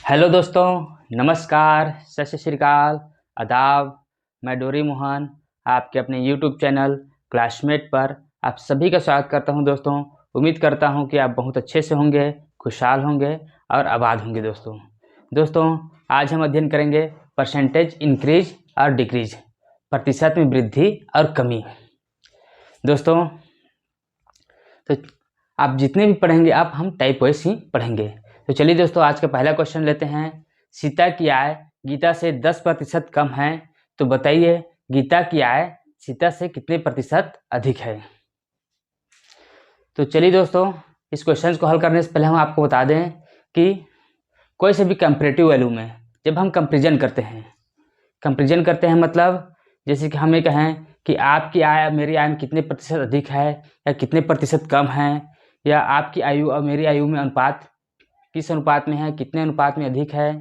Hello दोस्तों, नमस्कार, सत श्री अकाल, आदाब। मैं डोरी मोहन आपके अपने यूट्यूब चैनल क्लासमेट पर आप सभी का स्वागत करता हूं। दोस्तों, उम्मीद करता हूं कि आप बहुत अच्छे से होंगे, खुशहाल होंगे और आबाद होंगे। दोस्तों आज हम अध्ययन करेंगे परसेंटेज इंक्रीज और डिक्रीज, प्रतिशत में वृद्धि और कमी। दोस्तों तो आप जितने भी पढ़ेंगे आप हम टाइप वाइज ही पढ़ेंगे। तो चलिए दोस्तों, आज का पहला क्वेश्चन लेते हैं। सीता की आय गीता से 10% कम है, तो बताइए गीता की आय सीता से कितने प्रतिशत अधिक है। तो चलिए दोस्तों, इस क्वेश्चन को हल करने से पहले हम आपको बता दें कि कोई से भी कंपैरेटिव वैल्यू में जब हम कंपैरिजन करते हैं मतलब जैसे कि हम ये कहें कि आपकी आय मेरी आय में कितने प्रतिशत अधिक है या कितने प्रतिशत कम है, या आपकी आयु और मेरी आयु में अनुपात किस अनुपात में है, कितने अनुपात में अधिक है।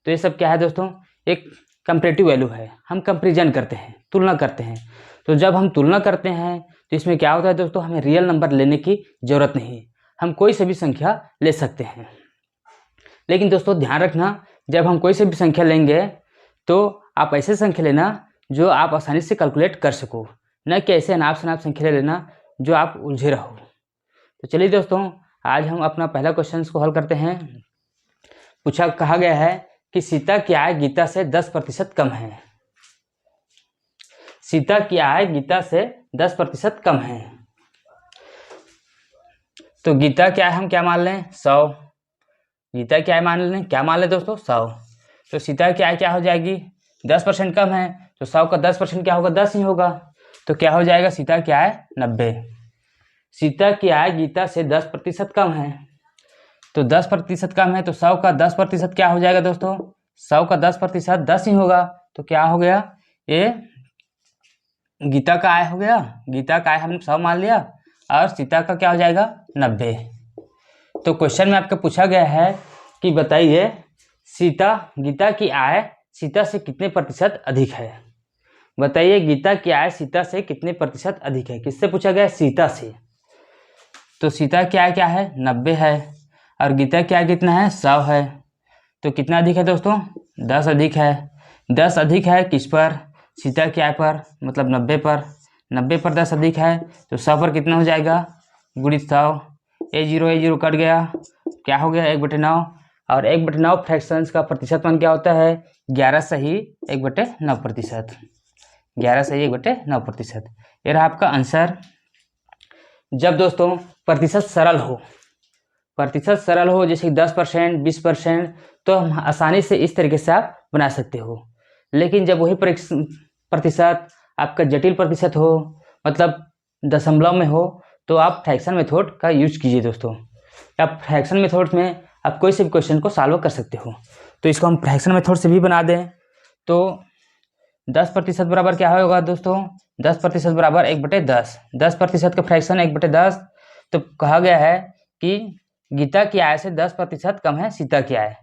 तो ये सब क्या है दोस्तों, एक कंपैरेटिव वैल्यू है। हम कंपैरिजन करते हैं, तुलना करते हैं। तो जब हम तुलना करते हैं तो इसमें क्या होता है दोस्तों, हमें रियल नंबर लेने की ज़रूरत नहीं, हम कोई से भी संख्या ले सकते हैं। लेकिन दोस्तों ध्यान रखना, जब हम कोई से भी संख्या लेंगे तो आप ऐसे संख्या लेना जो आप आसानी से कैलकुलेट कर सको, न कि ऐसे अनाप शनाप संख्या लेना जो आप उलझे रहो। तो चलिए दोस्तों, आज हम अपना पहला क्वेश्चन को हल करते हैं। कहा गया है कि सीता की आय गीता से 10% कम है। सीता की आय गीता से 10% कम है। तो गीता की आय हम क्या मान लें, 100। गीता की आय क्या मान लें दोस्तों, 100। तो सीता की आय क्या हो जाएगी, 10% कम है, तो 100 का 10% क्या होगा, 10 ही होगा। तो क्या हो जाएगा, सीता की आय 90। सीता की आय गीता से 10% कम है, तो 10% कम है, तो 100 का 10% क्या हो जाएगा दोस्तों, 100 का 10% 10 ही होगा। तो क्या हो गया, ये गीता का आय हो गया। गीता का आय हमने 100 मान लिया और सीता का क्या हो जाएगा, 90। तो क्वेश्चन में आपको पूछा गया है कि बताइए गीता की आय सीता से कितने प्रतिशत अधिक है। बताइए गीता की आय सीता से कितने प्रतिशत अधिक है। किससे पूछा गया, सीता से। तो सीता की आय क्या है, 90 है, और गीता की आय कितना है, 100 है। तो कितना अधिक है दोस्तों, 10 अधिक है। 10 अधिक है किस पर, सीता की आय पर, मतलब 90 पर। 90 पर 10 अधिक है, तो 100 पर कितना हो जाएगा, गुणित 100। ए जीरो कट गया, क्या हो गया, 1/9। और 1/9 फ्रैक्शंस का प्रतिशत मान क्या होता है, 11 सही 1/9 प्रतिशत। 11 सही 1/9%। ये रहा आपका आंसर। जब दोस्तों प्रतिशत सरल हो जैसे 10%, 20%, तो हम आसानी से इस तरीके से आप बना सकते हो। लेकिन जब वही प्रतिशत आपका जटिल प्रतिशत हो, मतलब दशमलव में हो, तो आप फ्रैक्शन मेथड का यूज कीजिए दोस्तों। आप फ्रैक्शन मेथड में आप कोई से भी क्वेश्चन को सॉल्व कर सकते हो। तो इसको हम फ्रैक्शन मेथड से भी बना दें तो 10% बराबर क्या होगा दोस्तों, 10% बराबर 1/10। 10% का फ्रैक्शन 1/10। तो कहा गया है कि गीता की आय से 10% कम है सीता की आय।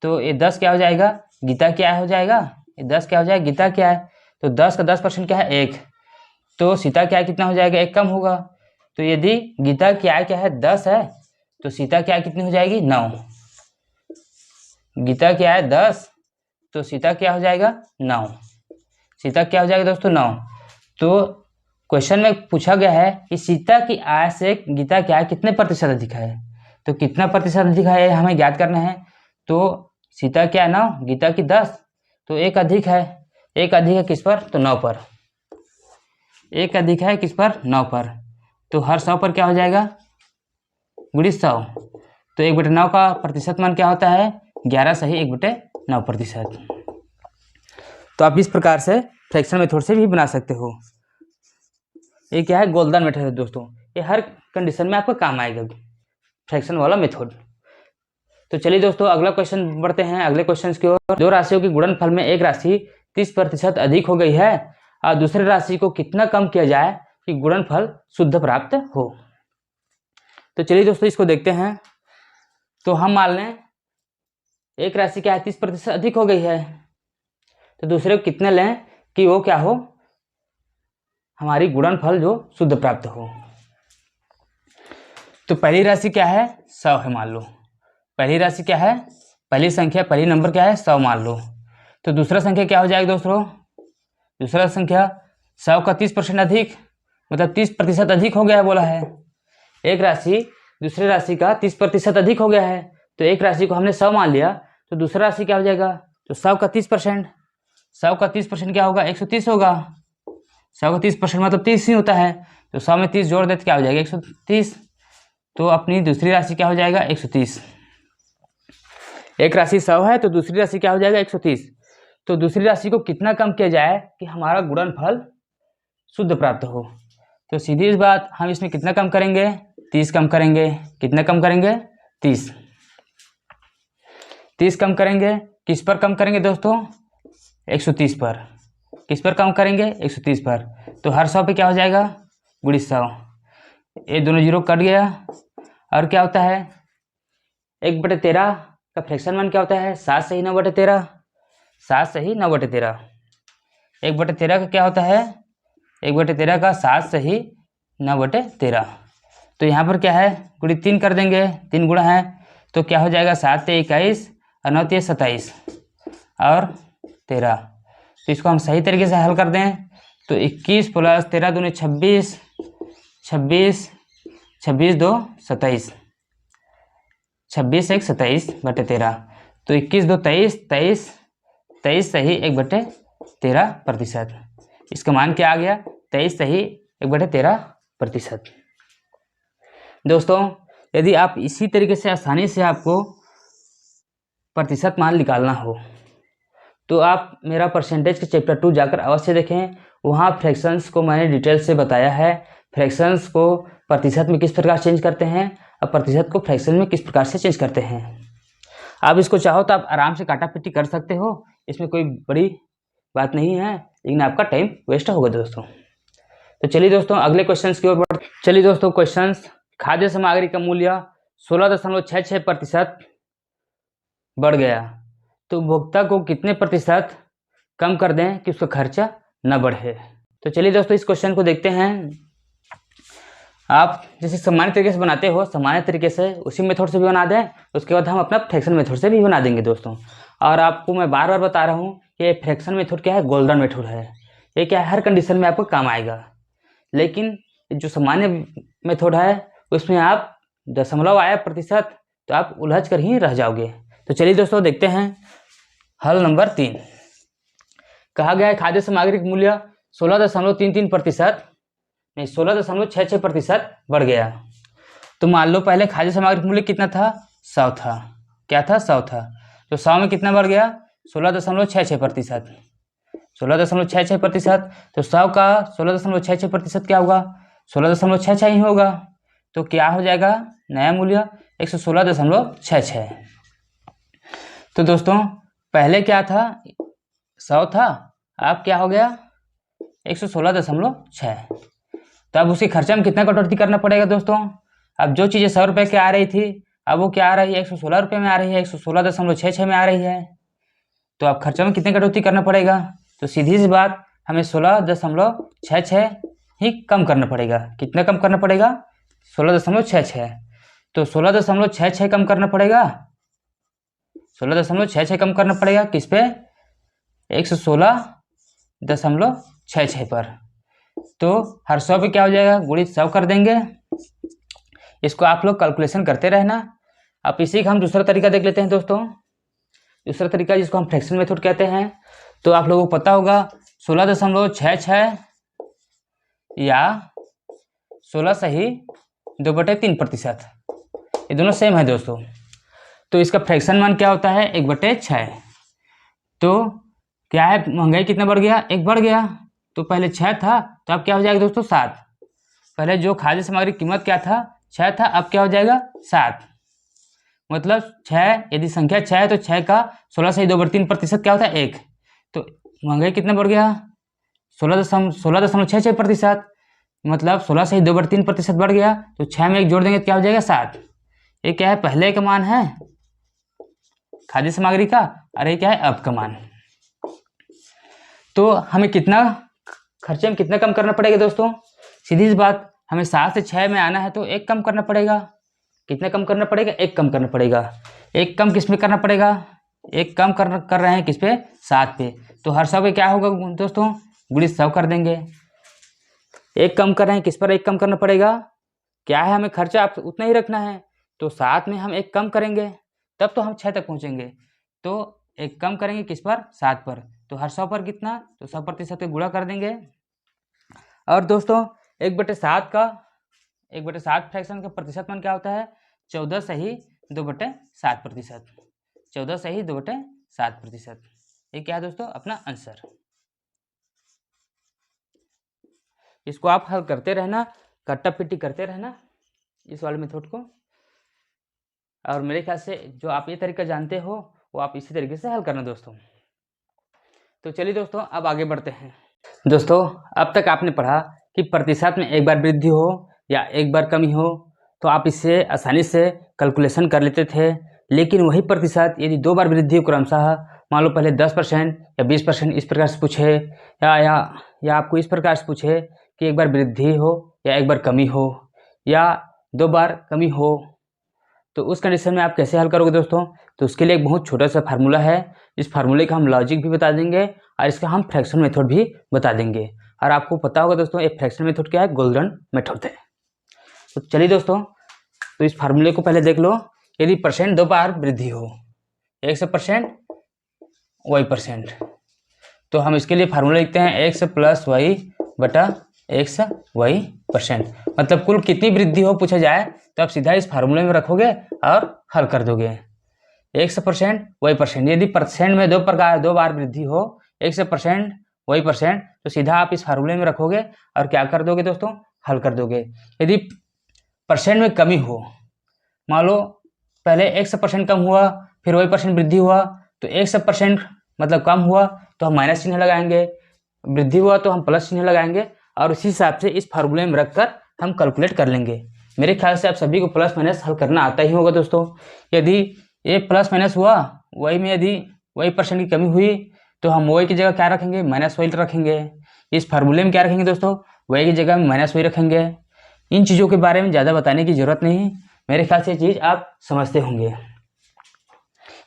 तो ये 10 क्या हो जाएगा, गीता की आय हो जाएगा। ये 10 क्या हो जाएगा, गीता की आय। तो 10 का 10% क्या है, 1। तो सीता की आय कितना हो जाएगा, 1 कम होगा। तो यदि गीता की आय क्या है, 10 है, तो सीता की आय कितनी हो जाएगी, 9। गीता की आय 10, तो सीता क्या हो जाएगा, 9। सीता क्या हो जाएगा दोस्तों, 9। तो क्वेश्चन में पूछा गया है कि सीता की आय से गीता की आय कितने प्रतिशत अधिक है। तो कितना प्रतिशत अधिक है हमें ज्ञात करना है। तो सीता की आय 9, गीता की 10, तो 1 अधिक है। 1 अधिक है किस पर, तो 9 पर। 1 अधिक है किस पर, 9 पर। तो हर 100 पर क्या हो जाएगा, गुणित 100। तो 1/9 का प्रतिशत मान क्या होता है, 11 सही 1/9%। तो आप इस प्रकार से फ्रैक्शन मेथड से भी बना सकते हो। ये क्या है, गोल्डन मेथड है दोस्तों। ये हर कंडीशन में आपका काम आएगा, फ्रैक्शन वाला मेथड। तो चलिए दोस्तों, अगला क्वेश्चन बढ़ते हैं अगले क्वेश्चन की ओर। दो राशियों के गुणनफल में एक राशि 30% अधिक हो गई है और दूसरी राशि को कितना कम किया जाए कि गुणनफल शुद्ध प्राप्त हो। तो चलिए दोस्तों, इसको देखते हैं। तो हम मान लें एक राशि क्या है, 30% अधिक हो गई है, तो दूसरे को कितने लें कि वो क्या हो, हमारी गुणनफल जो शुद्ध प्राप्त हो। तो पहली राशि क्या है, 100 है, मान लो पहली राशि क्या है, पहली नंबर क्या है 100 मान लो। तो दूसरा संख्या क्या हो जाएगा दोस्तों, दूसरा संख्या 100 का 30% अधिक, मतलब 30% अधिक हो गया है बोला है। एक राशि दूसरे राशि का 30% अधिक हो गया है, तो एक राशि को हमने 100 मान लिया, तो दूसरा राशि क्या हो जाएगा, तो 100 का 30%, 100 का 30% क्या होगा 130 होगा। 100 का 30% मतलब 30 ही होता है, तो 100 में 30 जोड़ देते क्या हो जाएगा 130। तो अपनी दूसरी राशि क्या हो जाएगा 130। एक राशि 100 है तो दूसरी राशि क्या हो जाएगा 130। तो दूसरी राशि को कितना कम किया जाए कि हमारा गुणनफल शुद्ध प्राप्त हो। तो सीधी इस बात, हम इसमें कितना कम करेंगे 30 कम करेंगे। कितना कम करेंगे 30 कम करेंगे। किस पर कम करेंगे दोस्तों 130 पर। किस पर कम करेंगे 130 पर। तो हर 100 पे क्या हो जाएगा गुणित 100, ये दोनों जीरो कट गया। और क्या होता है 1/13 का फ्रैक्शन मान क्या होता है 7 सही 9/13, 7 सही 9/13। 1/13 का क्या होता है 1/13 का 7 सही 9/13। तो यहाँ पर क्या है गुणित 3 कर देंगे, 3 गुणा है तो क्या हो जाएगा 7 से 21 और 9 से 27 और 13। तो इसको हम सही तरीके से हल कर दें तो 21 + 13 दूनी 26, 26 26 2 27, 26 1 27/13। तो 21 2 23, 23 23 सही 1/13%। इसका मान क्या आ गया 23 सही 1/13%। दोस्तों यदि आप इसी तरीके से आसानी से आपको प्रतिशत मान निकालना हो तो आप मेरा परसेंटेज के चैप्टर 2 जाकर अवश्य देखें। वहाँ फ्रैक्शंस को मैंने डिटेल से बताया है, फ्रैक्शंस को प्रतिशत में किस प्रकार चेंज करते हैं और प्रतिशत को फ्रैक्शन में किस प्रकार से चेंज करते हैं। आप इसको चाहो तो आप आराम से काटा पिटी कर सकते हो, इसमें कोई बड़ी बात नहीं है, लेकिन आपका टाइम वेस्ट होगा दोस्तों। तो चलिए दोस्तों अगले क्वेश्चंस की ओर बढ़ते। चलिए दोस्तों क्वेश्चंस, खाद्य सामग्री का मूल्य 16.66% बढ़ गया, तो उपभोक्ता को कितने प्रतिशत कम कर दें कि उसका खर्चा न बढ़े। तो चलिए दोस्तों इस क्वेश्चन को देखते हैं। आप जैसे सामान्य तरीके से बनाते हो, सामान्य तरीके से उसी मेथड से भी बना दें, उसके बाद हम अपना फ्रैक्शन मेथड से भी बना देंगे दोस्तों। और आपको मैं बार बार बता रहा हूँ कि फ्रैक्शन मेथड क्या है, गोल्डन मेथड है। ये क्या है हर कंडीशन में आपको काम आएगा। लेकिन जो सामान्य मेथड है उसमें आप दशमलव आया प्रतिशत तो आप उलझ कर ही रह जाओगे। तो चलिए दोस्तों देखते हैं हल नंबर 3। कहा गया है खाद्य सामग्री का मूल्य 16.33% नहीं 16.66% बढ़ गया। तो मान लो पहले खाद्य सामग्री का मूल्य कितना था 100 था, क्या था 100 था, तो 100 में कितना बढ़ गया 16.66%, 16.66%। तो 100 का 16.66% क्या होगा 16.66 ही होगा। तो क्या हो जाएगा नया मूल्य 116.66। तो दोस्तों पहले क्या था 100 था, अब क्या हो गया 116.6। तो अब उसके खर्चे में कितना कटौती करना पड़ेगा दोस्तों। अब जो चीज़ें 100 रुपये की आ रही थी अब वो क्या आ रही है 116 रुपये में आ रही है, 116.66 में आ रही है। तो अब खर्चे में कितने कटौती करना पड़ेगा, तो सीधी सी बात हमें 16.66 ही कम करना पड़ेगा। कितना कम करना पड़ेगा 16.66। तो 16.66 कम करना पड़ेगा, 16.66 कम करना पड़ेगा किस पे 116.66 पर। तो हर 100 पे क्या हो जाएगा गुणित 100 कर देंगे। इसको आप लोग कैलकुलेशन करते रहना। अब इसी का हम दूसरा तरीका देख लेते हैं दोस्तों। दूसरा तरीका जिसको हम फ्रैक्शन मेथड कहते हैं। तो आप लोगों को पता होगा 16.66 या 16 सही 2/3%, ये दोनों सेम है दोस्तों। तो इसका फ्रैक्शन मान क्या होता है 1/6। तो क्या है महंगाई कितना बढ़ गया 1 बढ़ गया। तो पहले 6 था तो अब क्या हो जाएगा दोस्तों 7। पहले जो खाद्य सामग्री की कीमत क्या था 6 था, अब क्या हो जाएगा 7। मतलब 6 यदि संख्या 6 है तो 6 का 16 सही 2/3% क्या होता है 1। तो महंगाई कितना बढ़ गया 16.66%, मतलब 16 सही 2/3% बढ़ गया। तो 6 में 1 जोड़ देंगे तो क्या हो जाएगा 7। ये क्या है पहले का मान है खाद्य सामग्री का, और ये क्या है अब का मान। तो हमें कितना खर्चे में कितना कम करना पड़ेगा दोस्तों, सीधी सी बात हमें 7 से 6 में आना है तो 1 कम करना पड़ेगा। कितना कम करना पड़ेगा, 1 कम करना पड़ेगा। 1 कम किस में करना पड़ेगा, 1 कम कर रहे हैं किस पे, 7 पे। तो हर 100 पे क्या होगा दोस्तों, गुणित 100 कर देंगे। 1 कम कर रहे हैं किस पर, 1 कम करना पड़ेगा, क्या है हमें खर्चा आप उतना ही रखना है। तो 7 में हम 1 कम करेंगे तब तो हम 6 तक पहुँचेंगे। तो 1 कम करेंगे किस पर, 7 पर। तो हर 100 पर कितना, तो 100% के गुणा कर देंगे। और दोस्तों 1/7 फ्रैक्शन का प्रतिशत मान क्या होता है, 14 सही 2/7%। 14 सही 2/7%। ये क्या है दोस्तों, अपना आंसर। इसको आप हल करते रहना, कट्टा पिट्टी करते रहना इस वाले मेथड को। और मेरे ख्याल से जो आप ये तरीका जानते हो वो आप इसी तरीके से हल करना दोस्तों। तो चलिए दोस्तों अब आगे बढ़ते हैं। दोस्तों अब तक आपने पढ़ा कि प्रतिशत में एक बार वृद्धि हो या एक बार कमी हो तो आप इससे आसानी से कैलकुलेशन कर लेते थे। लेकिन वही प्रतिशत यदि 2 बार वृद्धि हो क्रमशः, मान लो पहले 10% या 20% इस प्रकार से पूछे, या आपको इस प्रकार से पूछे कि एक बार वृद्धि हो या एक बार कमी हो या 2 बार कमी हो, तो उस कंडीशन में आप कैसे हल करोगे दोस्तों। तो उसके लिए एक बहुत छोटा सा फार्मूला है। इस फार्मूले का हम लॉजिक भी बता देंगे और इसका हम फ्रैक्शन मेथड भी बता देंगे। और आपको पता होगा दोस्तों ये फ्रैक्शन मेथड क्या है, गोल्डन मेथड है। तो चलिए दोस्तों, तो इस फार्मूले को पहले देख लो। यदि परसेंट 2 बार वृद्धि हो, 100% y%, तो हम इसके लिए फार्मूला लिखते हैं x + y बटा x y%। मतलब कुल कितनी वृद्धि हो पूछा जाए तो आप सीधा इस फार्मूले में रखोगे और हल कर दोगे। 100% y%, यदि परसेंट में 2 बार वृद्धि हो, 100% y%, तो सीधा आप इस फार्मूले में रखोगे और क्या कर दोगे दोस्तों, हल कर दोगे। यदि परसेंट में कमी हो, मान लो पहले 100% कम हुआ फिर y% वृद्धि हुआ, तो 100% मतलब कम हुआ तो हम माइनस चिन्ह लगाएंगे, वृद्धि हुआ तो हम प्लस चिन्ह लगाएंगे और उसी हिसाब से इस फार्मूले में रखकर हम कैलकुलेट कर लेंगे। मेरे ख्याल से आप सभी को प्लस माइनस हल करना आता ही होगा दोस्तों। यदि ये प्लस माइनस हुआ, y में यदि y% की कमी हुई तो हम y की जगह क्या रखेंगे, -y रखेंगे। इस फार्मूले में क्या रखेंगे दोस्तों, y की जगह में -y रखेंगे। इन चीज़ों के बारे में ज़्यादा बताने की ज़रूरत नहीं, मेरे ख्याल से ये चीज़ आप समझते होंगे।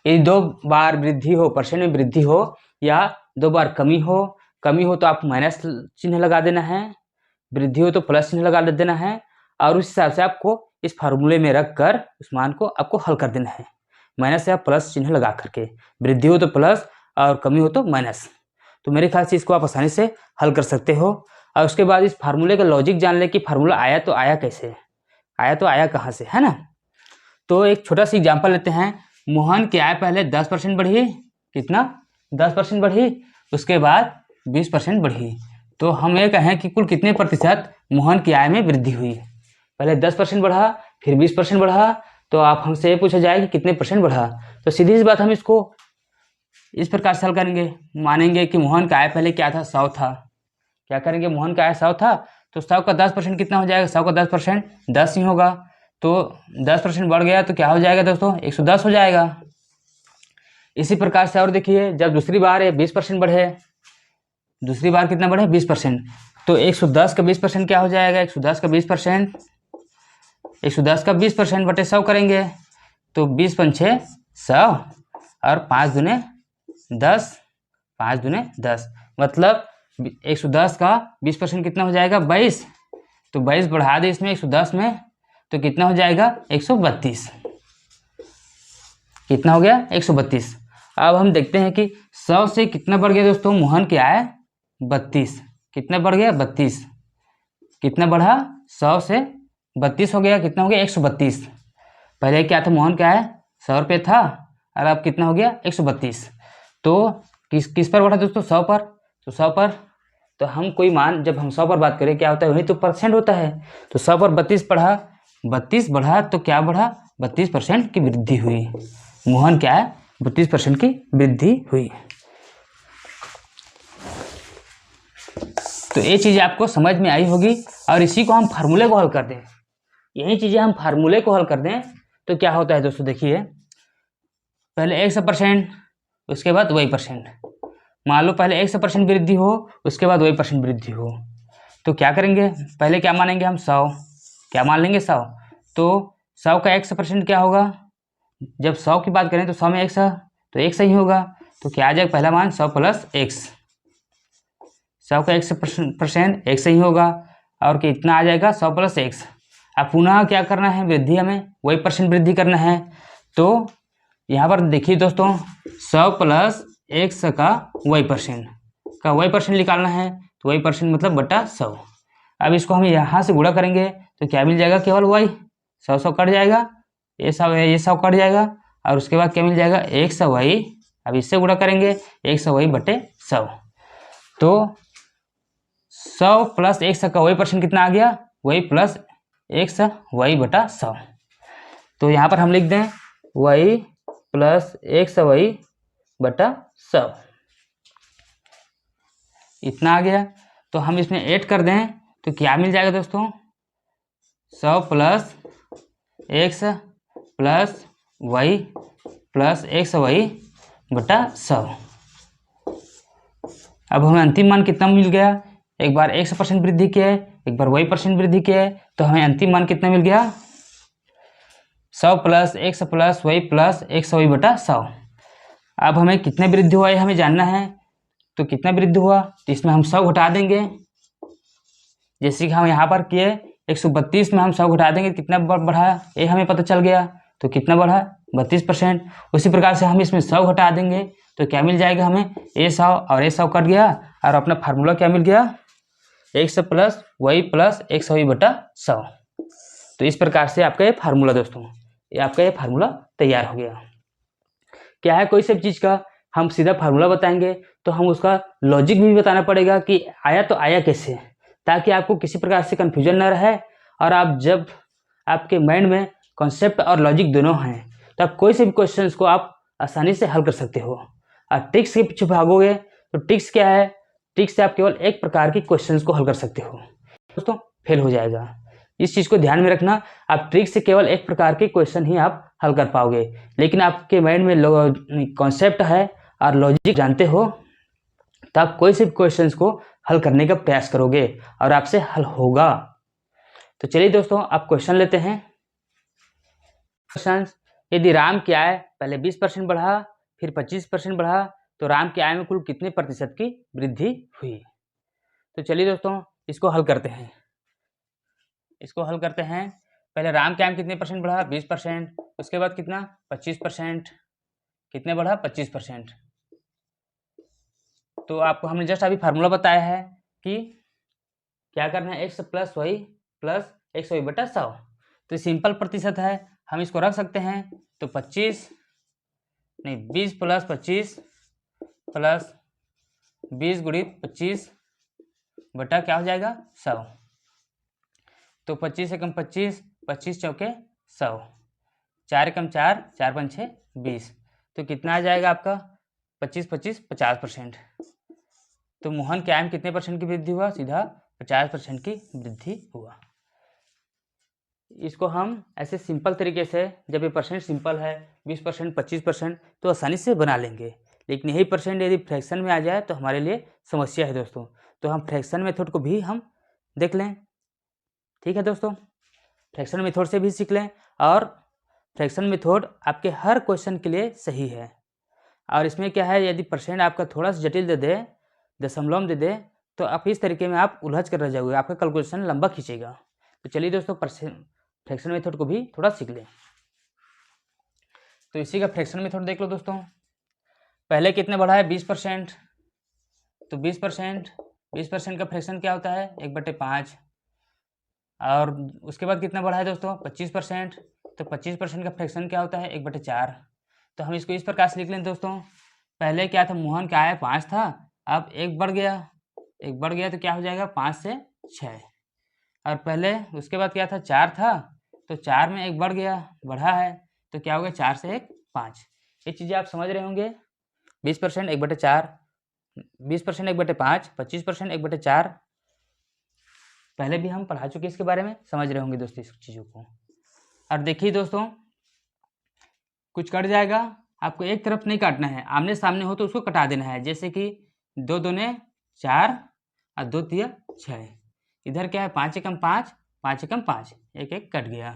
यदि 2 बार वृद्धि हो, परसेंट में वृद्धि हो या 2 बार कमी हो तो आप माइनस चिन्ह लगा देना है, वृद्धि हो तो प्लस चिन्ह लगा देना है और उस हिसाब से आपको इस फार्मूले में रख कर उस मान को आपको हल कर देना है। माइनस से आप प्लस चिन्ह लगा करके, वृद्धि हो तो प्लस और कमी हो तो माइनस। तो मेरे ख्याल से इसको आप आसानी से हल कर सकते हो। और उसके बाद इस फार्मूले का लॉजिक जान ले कि फार्मूला आया तो आया कैसे, आया तो आया कहाँ से, है ना। तो एक छोटा सा एग्जाम्पल लेते हैं। मोहन की आय पहले 10% बढ़ी, कितना 10% बढ़ी, उसके बाद 20% बढ़ी। तो हम ये कहें कि कुल कितने प्रतिशत मोहन की आय में वृद्धि हुई। पहले 10% बढ़ा फिर 20% बढ़ा, तो आप हमसे ये पूछा जाए कि कितने परसेंट बढ़ा। तो सीधी सी बात हम इसको इस प्रकार से हल करेंगे। मानेंगे कि मोहन का आय पहले क्या था, 100 था। क्या करेंगे, मोहन का आय 100 था तो 100 का 10% कितना हो जाएगा, 100 का 10% 10 ही होगा। तो 10% बढ़ गया तो क्या हो जाएगा दोस्तों, 110 हो जाएगा। इसी प्रकार से और देखिए, जब दूसरी बार ये 20% बढ़े, दूसरी बार कितना बढ़े 20%, तो 110 का 20% क्या हो जाएगा, 110 का 20%, 110 का 20% बटे 100 करेंगे तो 20 पंछे 100 और 5 दूने 10, 5 दूने 10, मतलब 110 का 20% कितना हो जाएगा 22। तो 22 बढ़ा दे इसमें 110 में तो कितना हो जाएगा 132। कितना हो गया 132। अब हम देखते हैं कि 100 से कितना बढ़ गया दोस्तों, मोहन की आय 32, कितना बढ़ गया 32, कितना बढ़ा 100 से 32 हो गया, कितना हो गया 132। पहले क्या था, मोहन का आय 100 रुपये था और अब कितना हो गया 132। तो किस पर बढ़ा दोस्तों, 100 पर। तो 100 पर तो हम कोई मान, जब हम 100 पर बात करें क्या होता है, वही तो परसेंट होता है। तो 100 पर 32 बढ़ा, 32 बढ़ा तो क्या बढ़ा 32% की वृद्धि हुई। मोहन क्या है 32% की वृद्धि हुई। तो ये चीज़ें आपको समझ में आई होगी और इसी को हम फार्मूले को हल कर दें, यही चीज़ें हम फार्मूले को हल कर दें तो क्या होता है दोस्तों, देखिए पहले 100%, उसके बाद y%। मान लो पहले 100% वृद्धि हो, उसके बाद y% वृद्धि हो, तो क्या करेंगे, पहले क्या मानेंगे हम 100, क्या मान लेंगे 100। तो 100 का x% क्या होगा, जब 100 की बात करें तो 100 में x है तो x ही होगा, तो क्या आ जाएगा पहला मान 100 प्लस x, 100 का x% x ही होगा, और कितना आ जाएगा 100 प्लस x। अब पुनः क्या करना है, वृद्धि, हमें वही परसेंट वृद्धि करना है। तो यहाँ पर देखिए दोस्तों 100 प्लस x का वही परसेंट निकालना है, तो वही परसेंट मतलब बटा 100। अब इसको हम यहाँ से गुणा करेंगे तो क्या मिल जाएगा, केवल y, 100 कट जाएगा, ये 100 कट जाएगा, और उसके बाद क्या मिल जाएगा 100y। अब इससे गुणा करेंगे 100y बटे 100, तो 100 प्लस 100 का वही परसेंट कितना आ गया, वही प्लस 100y बटा 100। तो यहाँ पर हम लिख दें y प्लस 100y बटा 100, इतना आ गया। तो हम इसमें ऐड कर दें तो क्या मिल जाएगा दोस्तों, 100 plus x plus y plus 100y बटा 100। अब हमें अंतिम मान कितना मिल गया, एक बार 100% वृद्धि किया है, एक बार y% वृद्धि किया है, तो हमें अंतिम मान कितना मिल गया, 100 plus x plus y plus 100y बटा 100। अब हमें कितने वृद्धि हुआ है हमें जानना है, तो कितना वृद्धि हुआ, तो इसमें हम 100 घटा देंगे, जैसे कि हम यहाँ पर किए 132 में हम 100 घटा देंगे, कितना बढ़ा ये हमें पता चल गया, तो कितना बढ़ा 32%। उसी प्रकार से हम इसमें 100 घटा देंगे तो क्या मिल जाएगा हमें, ये 100 और ये 100 कट गया, और अपना फार्मूला क्या मिल गया, 100 प्लस y प्लस 100y बटा 100। तो इस प्रकार से आपका ये फार्मूला दोस्तों, ये आपका ये फार्मूला तैयार हो गया। क्या है, कोई सब चीज़ का हम सीधा फार्मूला बताएंगे तो हम उसका लॉजिक भी बताना पड़ेगा कि आया तो आया कैसे, ताकि आपको किसी प्रकार से कन्फ्यूजन न रहे, और आप जब आपके माइंड में कॉन्सेप्ट और लॉजिक दोनों हैं तो आप कोई से भी क्वेश्चंस को आप आसानी से हल कर सकते हो। और ट्रिक्स के पीछे भागोगे तो ट्रिक्स क्या है, ट्रिक्स से आप केवल एक प्रकार की क्वेश्चंस को हल कर सकते हो दोस्तों, फेल हो जाएगा। इस चीज़ को ध्यान में रखना, आप ट्रिक से केवल एक प्रकार के क्वेश्चन ही आप हल कर पाओगे, लेकिन आपके माइंड में कॉन्सेप्ट है और लॉजिक जानते हो तो आप कोई से भी क्वेश्चंस को हल करने का प्रयास करोगे और आपसे हल होगा। तो चलिए दोस्तों आप क्वेश्चन लेते हैं। क्वेश्चन, यदि राम की आय पहले 20% बढ़ा फिर 25% बढ़ा तो राम की आय में कुल कितने प्रतिशत की वृद्धि हुई। तो चलिए दोस्तों इसको हल करते हैं। पहले राम की आय में कितने परसेंट बढ़ा, 20%, उसके बाद कितना 25%, कितने बढ़ा 25%। तो आपको हमने जस्ट अभी फार्मूला बताया है कि क्या करना है, x प्लस वाई प्लस 100 बटा 100। तो सिंपल प्रतिशत है, हम इसको रख सकते हैं। तो 20 प्लस 25 प्लस 20 गुणित 25 बटा क्या हो जाएगा 100। तो 25 एकम 25, 25 चौके 100, 4 एकम 4, 4 पंछे 20। तो कितना आ जाएगा आपका 25 25 50%। तो मोहन के आय में कितने परसेंट की वृद्धि हुआ, सीधा 50% की वृद्धि हुआ। इसको हम ऐसे सिंपल तरीके से, जब ये परसेंट सिंपल है 20% 25%, तो आसानी से बना लेंगे, लेकिन यही परसेंट यदि फ्रैक्शन में आ जाए तो हमारे लिए समस्या है दोस्तों। तो हम फ्रैक्शन मेथड को भी हम देख लें, ठीक है दोस्तों, फ्रैक्शन मेथड से भी सीख लें। और फ्रैक्शन मेथड आपके हर क्वेश्चन के लिए सही है। और इसमें क्या है, यदि परसेंट आपका थोड़ा सा जटिल दे दे, दशमलव दे दे, तो आप इस तरीके में आप उलझ कर रह जाओगे, आपका कैलकुलेशन लंबा खींचेगा। तो चलिए दोस्तों फ्रैक्शन मेथड को भी थोड़ा सीख लें। तो इसी का फ्रैक्शन मेथड देख लो दोस्तों। पहले कितने बढ़ा है 20%, तो 20% का फ्रैक्शन क्या होता है 1/5। और उसके बाद कितना बढ़ा है दोस्तों 25%, तो 25% का फ्रैक्शन क्या होता है 1/4। तो हम इसको इस प्रकार से लिख लें दोस्तों। पहले क्या था, मोहन का आय 5 था, अब 1 बढ़ गया तो क्या हो जाएगा 5 से 6। और पहले उसके बाद क्या था 4 था, तो 4 में 1 बढ़ा है, तो क्या हो गया 4 से 1 5। ये चीज़ें आप समझ रहे होंगे। 20% 1/4, 20% 1/5, 25% 1/4, पहले भी हम पढ़ा चुके, इसके बारे में समझ रहे होंगे दोस्तों इस चीज़ों को। और देखिए दोस्तों कुछ कट जाएगा, आपको एक तरफ नहीं काटना है, आमने सामने हो तो उसको कटा देना है। जैसे कि 2 दूने 4 और 2 तिया 6। इधर क्या है 5 एकम 5, 5 एकम 5, 1 1 कट गया।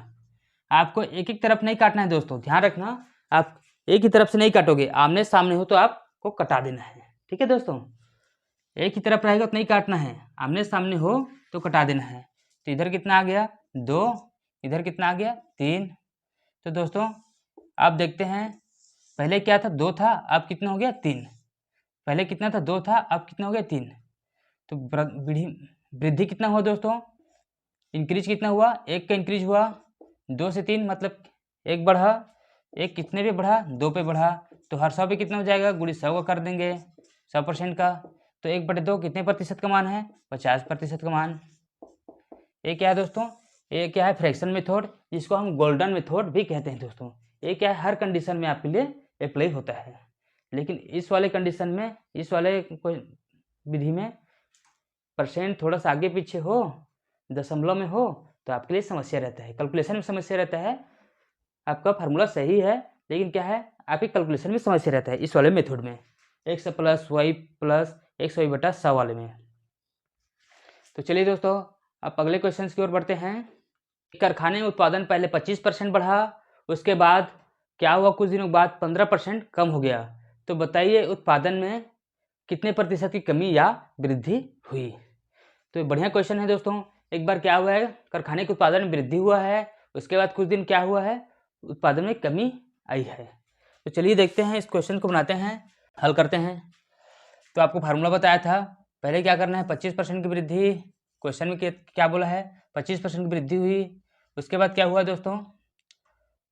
आपको एक एक तरफ नहीं काटना है दोस्तों, ध्यान रखना। आप एक ही तरफ से नहीं काटोगे, आमने सामने हो तो आपको कटा देना है। ठीक है दोस्तों, एक ही तरफ रहेगा तो नहीं काटना है, आमने सामने हो तो कटा देना है। तो इधर कितना आ गया 2, इधर कितना आ गया 3। तो दोस्तों आप देखते हैं, पहले क्या था 2 था, अब कितना हो गया 3। पहले कितना था 2 था, अब कितना हो गया 3। तो वृद्धि कितना हुआ दोस्तों, इंक्रीज कितना हुआ, 1 का इंक्रीज हुआ। 2 से 3 मतलब 1 बढ़ा, 1 कितने पे बढ़ा 2 पे बढ़ा। तो हर 100 पे कितना हो जाएगा, गुणित 100 का कर देंगे 100% का। तो 1/2 कितने प्रतिशत का मान है, 50% का मान। ये क्या है दोस्तों, ये क्या है फ्रैक्शन मेथड, जिसको हम गोल्डन मेथड भी कहते हैं दोस्तों। ये क्या है हर कंडीशन में आपके लिए अप्लाई होता है, लेकिन इस वाले कंडीशन में, इस वाले कोई विधि में परसेंट थोड़ा सा आगे पीछे हो, दशमलव में हो तो आपके लिए समस्या रहता है, कैलकुलेशन में समस्या रहता है। आपका फार्मूला सही है लेकिन क्या है आपकी कैलकुलेशन में समस्या रहता है इस वाले मेथड में, x + y + x/100 वाले में। तो चलिए दोस्तों अब अगले क्वेश्चन की ओर बढ़ते हैं। कारखाने में उत्पादन पहले 25% बढ़ा, उसके बाद क्या हुआ, कुछ दिनों बाद 15% कम हो गया। तो बताइए उत्पादन में कितने प्रतिशत की कमी या वृद्धि हुई। तो बढ़िया क्वेश्चन है दोस्तों। एक बार क्या हुआ है, कारखाने के उत्पादन में वृद्धि हुआ है, उसके बाद कुछ दिन क्या हुआ है, उत्पादन में कमी आई है। तो चलिए देखते हैं, इस क्वेश्चन को बनाते हैं, हल करते हैं। तो आपको फार्मूला बताया था, पहले क्या करना है 25% की वृद्धि, क्वेश्चन में क्या बोला है 25% की वृद्धि हुई। उसके बाद क्या हुआ दोस्तों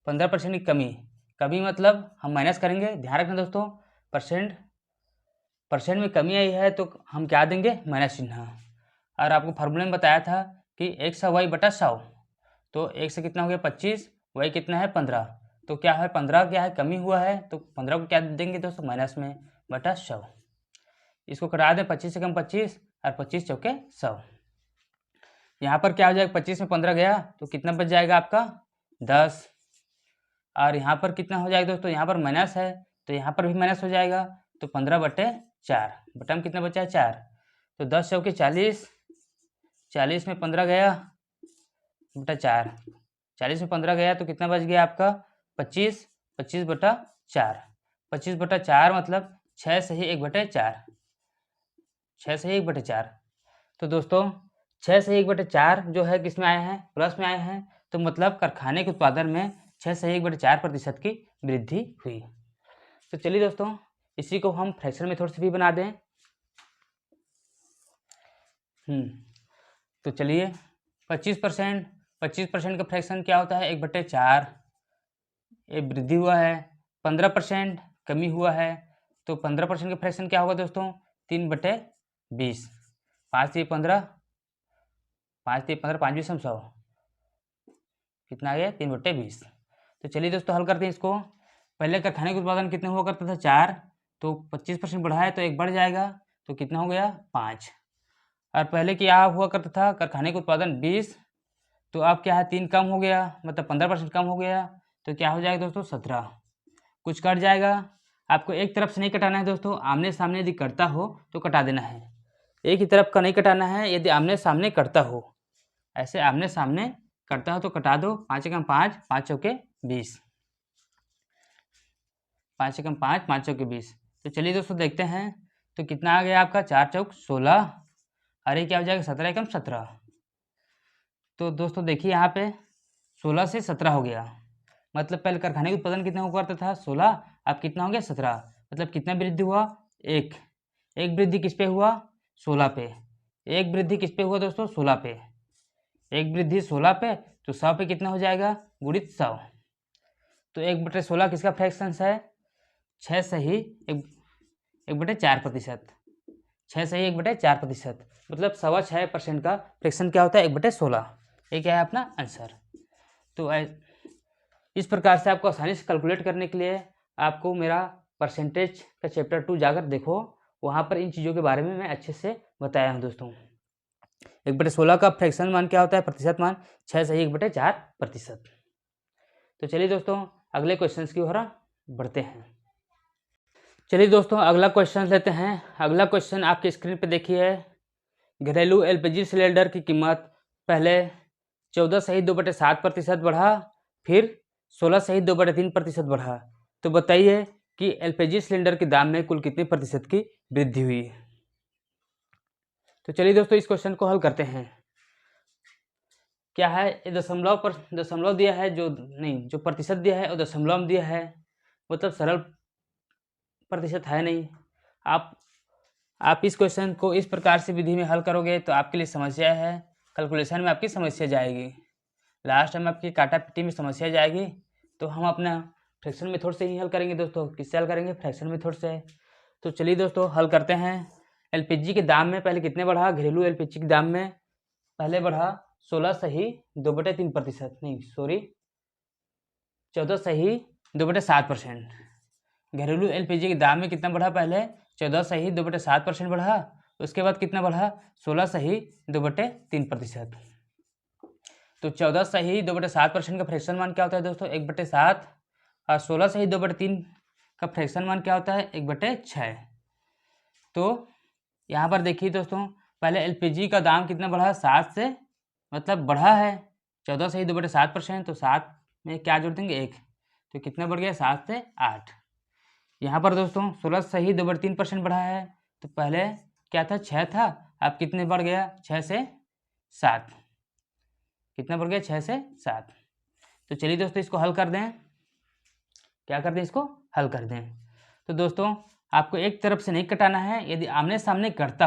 15% की कमी। कमी मतलब हम माइनस करेंगे, ध्यान रखना दोस्तों, परसेंट में कमी आई है तो हम क्या देंगे माइनस चिन्ह। और आपको फार्मूले में बताया था कि x/y/100, तो x से कितना हो गया 25, y कितना है 15, तो क्या है 15 क्या है कमी हुआ है, तो 15 को क्या देंगे दोस्तों माइनस में बटा 100। इसको कटा दें 25 से कम 25 और 25 चौके 100। यहाँ पर क्या हो जाएगा 25 में 15 गया तो कितना बच जाएगा आपका 10। और यहाँ पर कितना हो जाएगा दोस्तों, यहाँ पर माइनस है तो यहाँ पर भी माइनस हो जाएगा, तो 15/4, बटा में कितना बचा है 4। तो 10 चौके 40, 40 में 15 गया बटा 4, 40 में 15 गया तो कितना बच गया आपका 25, 25/4, 25/4 मतलब 6 सही 1/4, 6 सही 1/4। तो दोस्तों 6 सही 1/4 जो है किस में आए हैं, प्लस में आए हैं, तो मतलब कारखाने के उत्पादन में 6 सही 1/4% की वृद्धि हुई। तो चलिए दोस्तों इसी को हम फ्रैक्शन मेथड से भी बना दें। तो चलिए 25% का फ्रैक्शन क्या होता है 1/4, ये वृद्धि हुआ है। 15% कमी हुआ है, तो 15% का फ्रैक्शन क्या होगा दोस्तों 3/20, 5 3 15, 5 3 15, 5 20 100, कितना आ गया 3/20। तो चलिए दोस्तों हल करते हैं इसको। पहले कारखाने का उत्पादन कितना हुआ करता था 4, तो 25% बढ़ा है तो 1 बढ़ जाएगा, तो कितना हो गया 5। और पहले क्या हुआ करता था कारखाने का उत्पादन 20, तो अब क्या है 3 कम हो गया, मतलब 15% कम हो गया, तो क्या हो जाएगा दोस्तों 17। कुछ कट जाएगा, आपको एक तरफ से नहीं कटाना है दोस्तों, आमने सामने यदि कटता हो तो कटा देना है। एक ही तरफ का नहीं कटाना है, यदि आमने सामने कटता हो, ऐसे आमने सामने कटता हो तो कटा दो। 5 एकम 5, 5 चौके 20, 5 एकम 5, 5 चौके 20। तो चलिए दोस्तों देखते हैं, तो कितना आ गया आपका 4 चौक 16, अरे क्या हो जाएगा 17 एकम 17। तो दोस्तों देखिए यहाँ पे 16 से 17 हो गया, मतलब पहले कारखाने का उत्पादन कितना हुआ करता था 16, अब कितना हो गया 17, मतलब कितना वृद्धि हुआ एक वृद्धि किस पे हुआ 16 पे, एक वृद्धि किस पे हुआ दोस्तों 16 पे, एक वृद्धि 16 पे, तो 100 पे कितना हो जाएगा गुणित 100। तो 1/16 किसका फ्रैक्शन है 6 सही 1/4%, 6 सही 1/4%, मतलब 6.25% का फ्रैक्शन क्या होता है 1/16। ये क्या है अपना आंसर। तो इस प्रकार से आपको आसानी से कैलकुलेट करने के लिए आपको मेरा परसेंटेज का चैप्टर 2 जाकर देखो, वहाँ पर इन चीज़ों के बारे में मैं अच्छे से बताया हूँ दोस्तों। 1/16 का फ्रैक्शन मान क्या होता है, प्रतिशत मान 6 सही 1/4%। तो चलिए दोस्तों अगले क्वेश्चन की ओर बढ़ते हैं। चलिए दोस्तों अगला क्वेश्चन लेते हैं। अगला क्वेश्चन आपकी स्क्रीन पे देखिए, घरेलू LPG सिलेंडर की कीमत पहले 14 सही 2/7% बढ़ा, फिर 16 सही 2/3% बढ़ा। तो बताइए कि एलपीजी सिलेंडर के दाम में कुल कितने प्रतिशत की वृद्धि हुई। तो चलिए दोस्तों इस क्वेश्चन को हल करते हैं। क्या है, ये दशमलव दिया है, जो प्रतिशत दिया है वो दशमलव दिया है, मतलब सरल प्रतिशत है नहीं। आप इस क्वेश्चन को इस प्रकार से विधि में हल करोगे तो आपके लिए समस्या है, कैलकुलेशन में आपकी समस्या जाएगी, लास्ट में आपकी काटा पिटी में समस्या जाएगी। तो हम अपना फ्रैक्शन मेथड से ही हल करेंगे दोस्तों। किससे हल करेंगे? फ्रैक्शन मेथड से। तो चलिए दोस्तों हल करते हैं। एलपीजी के दाम में पहले कितने बढ़ा? घरेलू एलपीजी के दाम में पहले बढ़ा 16 सही 2/3%, नहीं सॉरी 14 सही 2/7%। घरेलू एलपीजी के दाम में कितना बढ़ा? पहले 14 सही 2/7% बढ़ा। उसके बाद कितना बढ़ा? 16 सही 2/3%। तो 14 सही 2/7% का फ्रैक्शन मान क्या होता है दोस्तों? 1/7। और 16 सही 2/3 का फ्रैक्शन मान क्या होता है? 1/6। तो यहाँ पर देखिए दोस्तों, पहले एलपीजी का दाम कितना बढ़ा? 7 से, मतलब बढ़ा है 14 सही 2/7%, तो 7 में क्या जोड़ देंगे? 1, तो कितना बढ़ गया? 7 से 8। यहाँ पर दोस्तों 16 सही 2/3% बढ़ा है, तो पहले क्या था? 6 था, अब कितने बढ़ गया? 6 से 7। कितना बढ़ गया? 6 से 7। तो चलिए दोस्तों इसको हल कर दें। क्या कर दें? इसको हल कर दें। तो दोस्तों आपको एक तरफ से नहीं कटाना है। यदि आमने सामने करता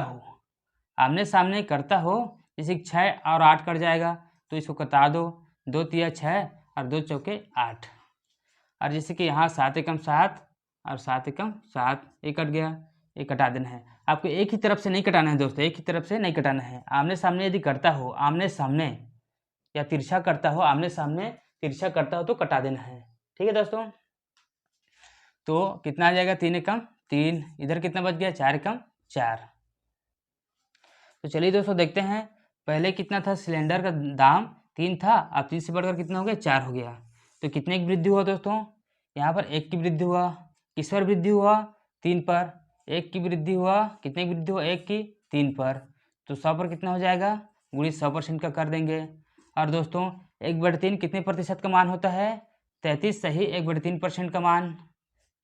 हो, जैसे 6 और 8 कट जाएगा, तो इसको कटा दो। 2 तिया 6 और 2 चौके 8। और जैसे कि यहाँ 7 एकम 7 और 7 एकम 7, ये कट गया, ये कटा देना है। आपको एक ही तरफ से नहीं कटाना है दोस्तों, एक ही तरफ से नहीं कटाना है। आमने सामने यदि करता हो, आमने सामने या तिरछा करता हो, आमने सामने तिरछा करता हो तो कटा देना है। ठीक है दोस्तों। तो कितना आ जाएगा? 3 एकम 3, इधर कितना बच गया? 4 एकम 4। तो चलिए दोस्तों देखते हैं, पहले कितना था? सिलेंडर का दाम 3 था, अब 3 से बढ़कर कितना हो गया? 4 हो गया। तो कितने की वृद्धि हुआ दोस्तों? यहाँ पर 1 की वृद्धि हुआ। किस पर वृद्धि हुआ? 3 पर। 1 की वृद्धि हुआ, कितने की वृद्धि हुआ? 1 की 3 पर। तो 100 पर कितना हो जाएगा? गुणित 100% का कर देंगे। और दोस्तों 1/3 कितने प्रतिशत का मान होता है? 33 सही 1/3% का मान।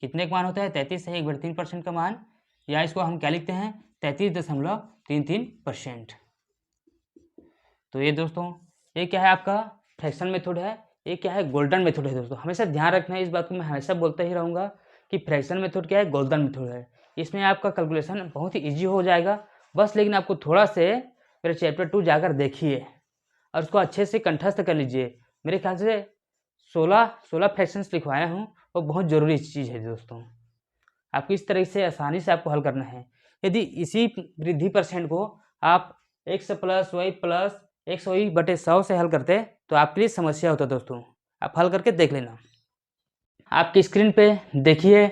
कितने का मान होता है? 33 सही 1/3% का मान, या इसको हम क्या लिखते हैं? 33.33%। तो ये दोस्तों, ये क्या है? आपका फ्रैक्शन मेथड है। ये क्या है? गोल्डन मेथड है दोस्तों। हमेशा ध्यान रखना है इस बात को, मैं हमेशा बोलता ही रहूँगा कि फ्रैक्शन मेथड क्या है? गोल्डन मेथड है। इसमें आपका कैलकुलेशन बहुत ही ईजी हो जाएगा बस। लेकिन आपको थोड़ा से मेरे चैप्टर 2 जाकर देखिए और उसको अच्छे से कंठस्थ कर लीजिए। मेरे ख्याल से 16 फ्रैक्शंस लिखवाया हूँ, वो बहुत ज़रूरी चीज़ है दोस्तों। आपको इस तरह से आसानी से आपको हल करना है। यदि इसी वृद्धि परसेंट को आप x plus Y plus X Y बटे 100 से हल करते तो आपके लिए समस्या होता दोस्तों। आप हल करके देख लेना। आपकी स्क्रीन पे देखिए,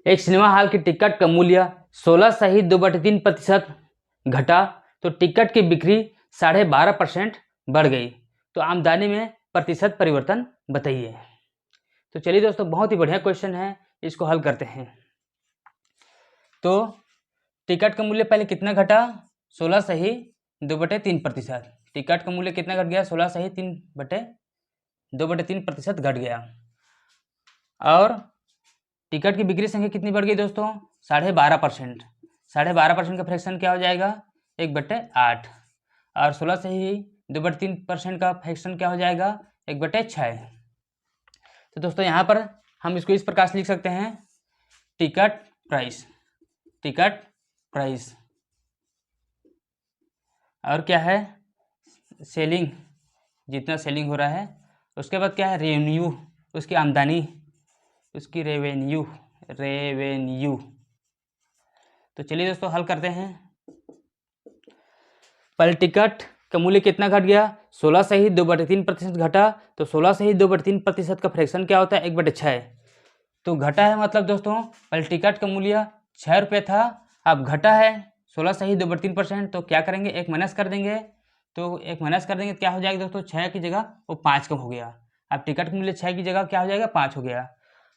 एक सिनेमा हॉल की टिकट का मूल्य 16 सही 2/3% घटा, तो टिकट की बिक्री 12.5% बढ़ गई। तो आमदनी में प्रतिशत परिवर्तन बताइए। तो चलिए दोस्तों, बहुत ही बढ़िया क्वेश्चन है, इसको हल करते हैं। तो टिकट का मूल्य पहले कितना घटा? 16 सही 2/3%। टिकट का मूल्य कितना घट गया? 16 सही 2/3% घट गया। और टिकट की बिक्री संख्या कितनी बढ़ गई दोस्तों? 12.5%। 12.5% का फ्रैक्शन क्या हो जाएगा? 1/8। और 16 सही 2/3% का फ्रैक्शन क्या हो जाएगा? 1/6। तो दोस्तों यहाँ पर हम इसको इस प्रकार से लिख सकते हैं, टिकट प्राइस और क्या है? सेलिंग, जितना सेलिंग हो रहा है। उसके बाद क्या है? रेवेन्यू, उसकी आमदनी, उसकी रेवेन्यू। तो चलिए दोस्तों हल करते हैं। पहले टिकट का मूल्य कितना घट गया? 16 सही 2/3% घटा, तो 16 सही 2/3% का फ्रैक्शन क्या होता है? 1/6। तो घटा है, मतलब दोस्तों पहले टिकट का मूल्य 6 रुपये था, अब घटा है 16 सही 2/3%। तो क्या करेंगे? 1 माइनस कर देंगे। तो 1 माइनस कर देंगे, क्या हो जाएगा दोस्तों? 6 की जगह वो 5 कम हो गया। अब टिकट का मूल्य 6 की जगह क्या हो जाएगा? 5 हो गया।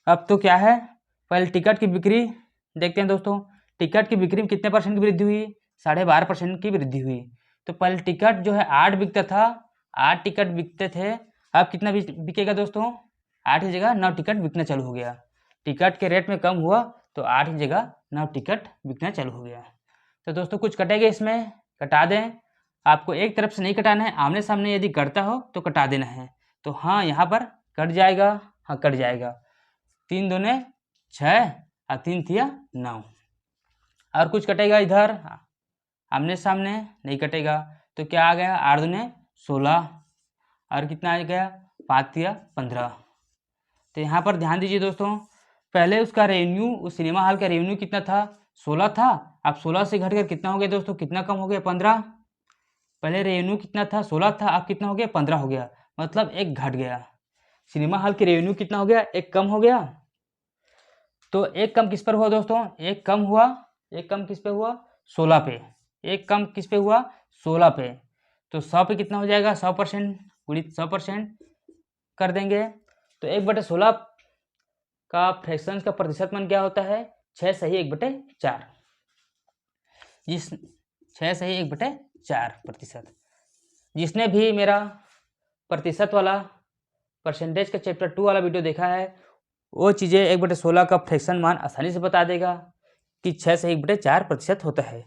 अब तो क्या है? पहले टिकट की बिक्री देखते हैं दोस्तों। टिकट की बिक्री में कितने परसेंट की वृद्धि हुई? 12.5% की वृद्धि हुई। तो पहले टिकट जो है 8 बिकता था, 8 टिकट बिकते थे, अब कितना बिकेगा दोस्तों, 8 की जगह 9 टिकट बिकना चालू हो गया। टिकट के रेट में कम हुआ तो 8 की जगह 9 टिकट बिकना चालू हो गया। तो दोस्तों कुछ कटेगा इसमें, कटा दें। आपको एक तरफ से नहीं कटाना है, आमने सामने यदि कटता हो तो कटा देना है। तो हाँ यहाँ पर कट जाएगा, हाँ कट जाएगा। 3 दूने 6 और 3 थिया 9। और कुछ कटेगा इधर, आमने सामने नहीं कटेगा। तो क्या आ गया, 8 दूने 16 और कितना आ गया, 5 थिया 15। तो यहाँ पर ध्यान दीजिए दोस्तों, पहले उसका रेवेन्यू, उस सिनेमा हॉल का रेवेन्यू कितना था, 16 था। अब 16 से घटकर कितना हो गया दोस्तों, कितना कम हो गया, 15। पहले रेवेन्यू कितना था, 16 था, अब कितना हो गया, 15 हो गया, मतलब एक घट गया। सिनेमा हॉल के रेवेन्यू कितना हो गया, एक कम हो गया। तो एक कम किस पर हुआ दोस्तों, एक कम हुआ, एक कम किस पे हुआ, 16 पे। एक कम किस पे हुआ, 16 पे। तो 100 पे कितना हो जाएगा, 100% गुणित 100% कर देंगे। तो 1/16 का फ्रैक्शन का प्रतिशत मान क्या होता है, 6 सही 1/4। जिस 6 सही 1/4 प्रतिशत। जिसने भी मेरा प्रतिशत वाला परसेंटेज का चैप्टर 2 वाला वीडियो देखा है, वो चीज़ें 1/16 का फ्रैक्शन मान आसानी से बता देगा कि 6 से 1/4 प्रतिशत होता है।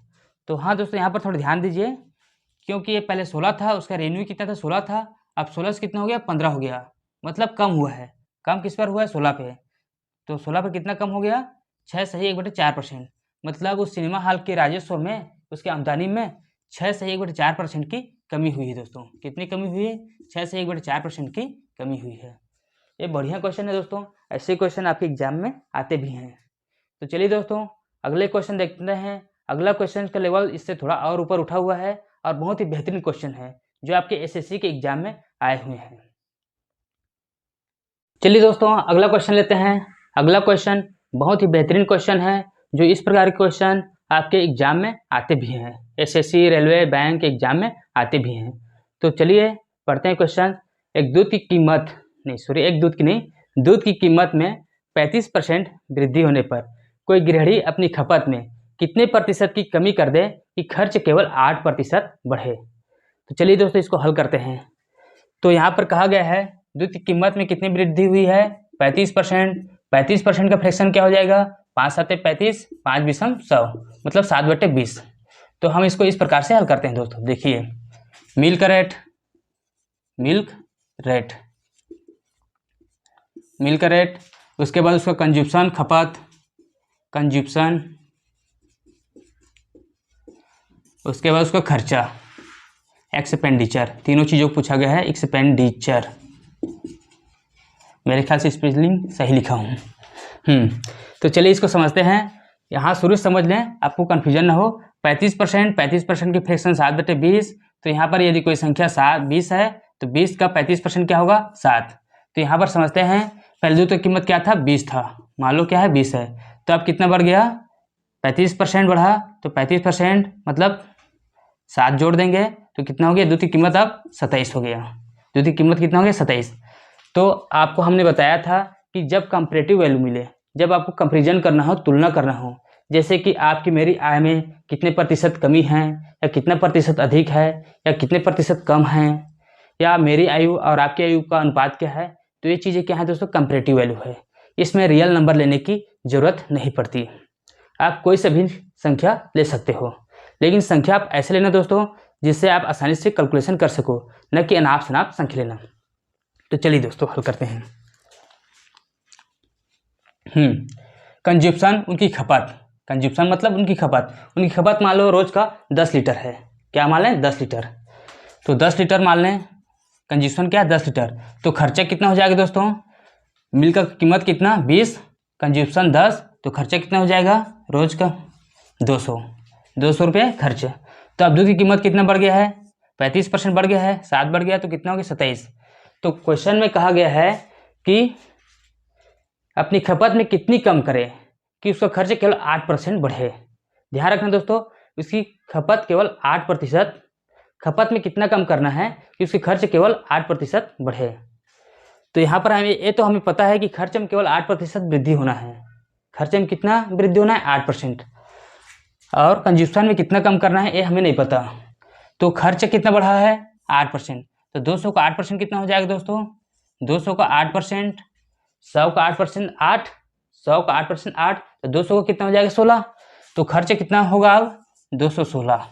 तो हाँ दोस्तों यहाँ पर थोड़ा ध्यान दीजिए, क्योंकि ये पहले 16 था, उसका रेवेन्यू कितना था, 16 था। अब 16 से कितना हो गया, 15 हो गया, मतलब कम हुआ है। कम किस पर हुआ है, 16 पे। तो 16 पे कितना कम हो गया, 6 सही 1/4%। मतलब उस सिनेमा हॉल के राजस्व में, उसके आमदनी में 6 सही 1/4% की कमी हुई है दोस्तों। कितनी कमी हुई है, 6 से 1/4% की कमी हुई है। ये बढ़िया क्वेश्चन है दोस्तों, ऐसे क्वेश्चन आपके एग्जाम में आते भी हैं। तो चलिए दोस्तों अगले क्वेश्चन देखते हैं। अगला क्वेश्चन का लेवल इससे थोड़ा और ऊपर उठा हुआ है और बहुत ही बेहतरीन क्वेश्चन है जो आपके एसएससी के एग्जाम में आए हुए हैं। चलिए दोस्तों अगला क्वेश्चन लेते हैं। अगला क्वेश्चन बहुत ही बेहतरीन क्वेश्चन है, जो इस प्रकार के क्वेश्चन आपके एग्जाम में आते भी हैं, एसएससी, रेलवे, बैंक के एग्जाम में आते भी हैं। तो चलिए पढ़ते हैं क्वेश्चन। एक दूध की कीमत में 35% वृद्धि होने पर कोई गृहिणी अपनी खपत में कितने प्रतिशत की कमी कर दे कि खर्च केवल 8% बढ़े। तो चलिए दोस्तों इसको हल करते हैं। तो यहाँ पर कहा गया है दूध की कीमत में कितनी वृद्धि हुई है, 35%। 35% का फ्रैक्शन क्या हो जाएगा, 5 7 35, 5 विषम 100, मतलब 7/20। तो हम इसको इस प्रकार से हल करते हैं दोस्तों। देखिए मिल्क रेट, उसके बाद उसका कंज्यूप्शन, खपत, उसके बाद उसका खर्चा, एक्सपेंडिचर। तीनों चीज़ों को पूछा गया है, एक्सपेंडिचर। मेरे ख्याल से स्पेलिंग सही लिखा हूँ। तो चलिए इसको समझते हैं। यहाँ शुरू से समझ लें, आपको कन्फ्यूजन ना हो। 35% की फ्रैक्शन 7/20। तो यहाँ पर यदि कोई संख्या 20 है तो 20 का 35% क्या होगा, 7। तो यहाँ पर समझते हैं, पहले दूध की कीमत क्या था, 20 था, मान लो क्या है 20 है। तो अब कितना बढ़ गया, 35% बढ़ा। तो 35% मतलब 7 जोड़ देंगे तो कितना हो गया, दूध की कीमत अब 27 हो गया। दूध की कीमत कितना हो गया, 27। तो आपको हमने बताया था कि जब कंपैरेटिव वैल्यू मिले, जब आपको कंपैरिजन करना हो, तुलना करना हो, जैसे कि आपकी मेरी आय में कितने प्रतिशत कमी है, या कितना प्रतिशत अधिक है, या कितने प्रतिशत कम है, या मेरी आयु और आपकी आयु का अनुपात क्या है, तो ये चीज़ें क्या है दोस्तों, कंपैरेटिव वैल्यू है। इसमें रियल नंबर लेने की ज़रूरत नहीं पड़ती, आप कोई सा भी संख्या ले सकते हो, लेकिन संख्या आप ऐसे लेना दोस्तों जिससे आप आसानी से कैलकुलेशन कर सको, न कि अनाप शनाप संख्या लेना। तो चलिए दोस्तों हल करते हैं। कंज्यूप्शन, उनकी खपत, कंज्यूप्शन मतलब उनकी खपत मान लो रोज का 10 लीटर है। क्या मान लें, 10 लीटर। तो 10 लीटर मान लें, कंज्यूप्शन क्या है, 10 लीटर। तो खर्चा कितना हो जाएगा दोस्तों, मिल्क का कीमत कितना, 20, कंज्यूप्शन 10, तो खर्चा कितना हो जाएगा रोज का, 200 रुपये खर्च। तो अब दूध की कीमत कितना बढ़ गया है, 35% बढ़ गया है, 7 बढ़ गया तो कितना हो गया, 27। तो क्वेश्चन में कहा गया है कि अपनी खपत में कितनी कम करे कि उसका खर्च केवल 8% बढ़े। ध्यान रखना दोस्तों, उसकी खपत केवल 8%, खपत में कितना कम करना है कि उसके खर्च केवल 8% बढ़े। तो यहाँ पर हमें पता है कि खर्च में केवल 8% वृद्धि होना है। खर्च में कितना वृद्धि होना है, 8%। और कंज्यूप्शन में कितना कम करना है ये हमें नहीं पता। तो खर्च कितना बढ़ा है, 8%। तो 200 का 8% कितना हो जाएगा दोस्तों, 200 का 8%, 100 का 8%, 8, 100 का 8%, 8, तो 200 का कितना हो जाएगा 16। तो खर्च कितना होगा अब 216।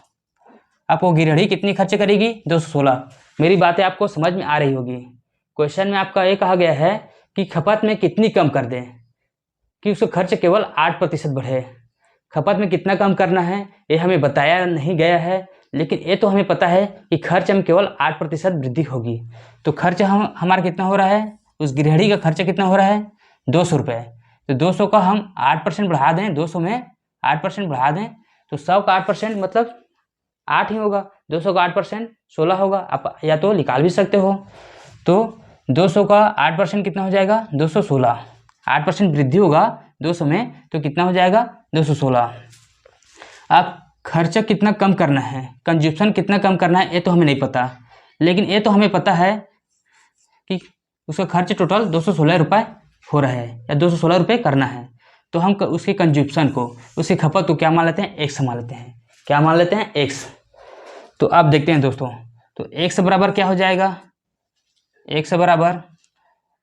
आपको गिरहड़ी कितनी खर्च करेगी 216। मेरी बातें आपको समझ में आ रही होगी। क्वेश्चन में आपका ये कहा गया है कि खपत में कितनी कम कर दें कि उसका खर्च केवल 8% बढ़े। खपत में कितना कम करना है ये हमें बताया नहीं गया है, लेकिन ये तो हमें पता है कि खर्च में केवल 8% वृद्धि होगी। तो खर्च हमारा कितना हो रहा है, उस गिरहड़ी का खर्च कितना हो रहा है 200 रुपये। तो 200 का हम 8% बढ़ा दें, 200 में 8% बढ़ा दें तो 100 का 8% मतलब 8 ही होगा। 200 का 8% 16 होगा। आप या तो निकाल भी सकते हो। तो 200 का 8% कितना हो जाएगा 216। 8% वृद्धि होगा 200 में तो कितना हो जाएगा 216। अब खर्चा कितना कम करना है, कंजप्शन कितना कम करना है ये तो हमें नहीं पता, लेकिन ये तो हमें पता है कि उसका खर्च टोटल 216 रुपये हो रहा है या 216 रुपये करना है। तो हम उसके कंजप्शन को, उसकी खपत को क्या मान लेते हैं, एक्स मान लेते हैं। क्या मान लेते हैं, एक्स। तो अब देखते हैं दोस्तों, तो एक्स बराबर क्या हो जाएगा, एक्स बराबर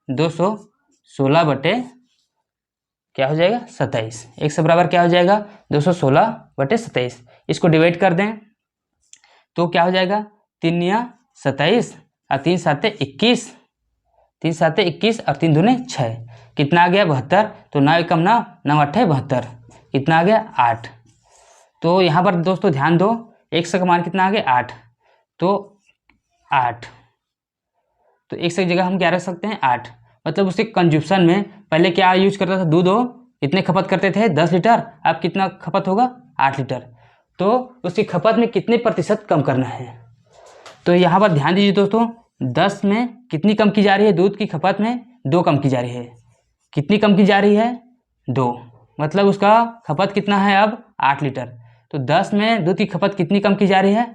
216 बटे क्या हो जाएगा 27। एक्स बराबर क्या हो जाएगा 216 बटे 27। इसको डिवाइड कर दें तो क्या हो जाएगा 3 या 27 और 3 साते 21, 3 साते 21 और 3 दूने 6, कितना आ गया 72। तो 9 एकम 9, 9 अट्ठे 72, कितना आ गया 8। तो यहाँ पर दोस्तों ध्यान दो, एक्स का मान कितना आ गया 8, तो 8, तो एक्स की जगह हम क्या रख सकते हैं 8। मतलब उसके कंजप्शन में पहले क्या यूज करता था, दूध हो इतने खपत करते थे 10 लीटर, अब कितना खपत होगा 8 लीटर। तो उसकी खपत में कितने प्रतिशत कम करना है। तो यहाँ पर ध्यान दीजिए दोस्तों, 10 में कितनी कम की जा रही है, दूध की खपत में 2 कम की जा रही है। कितनी कम की जा रही है 2, मतलब उसका खपत कितना है अब 8 लीटर। तो 10 में दूध की खपत कितनी कम की जा रही है,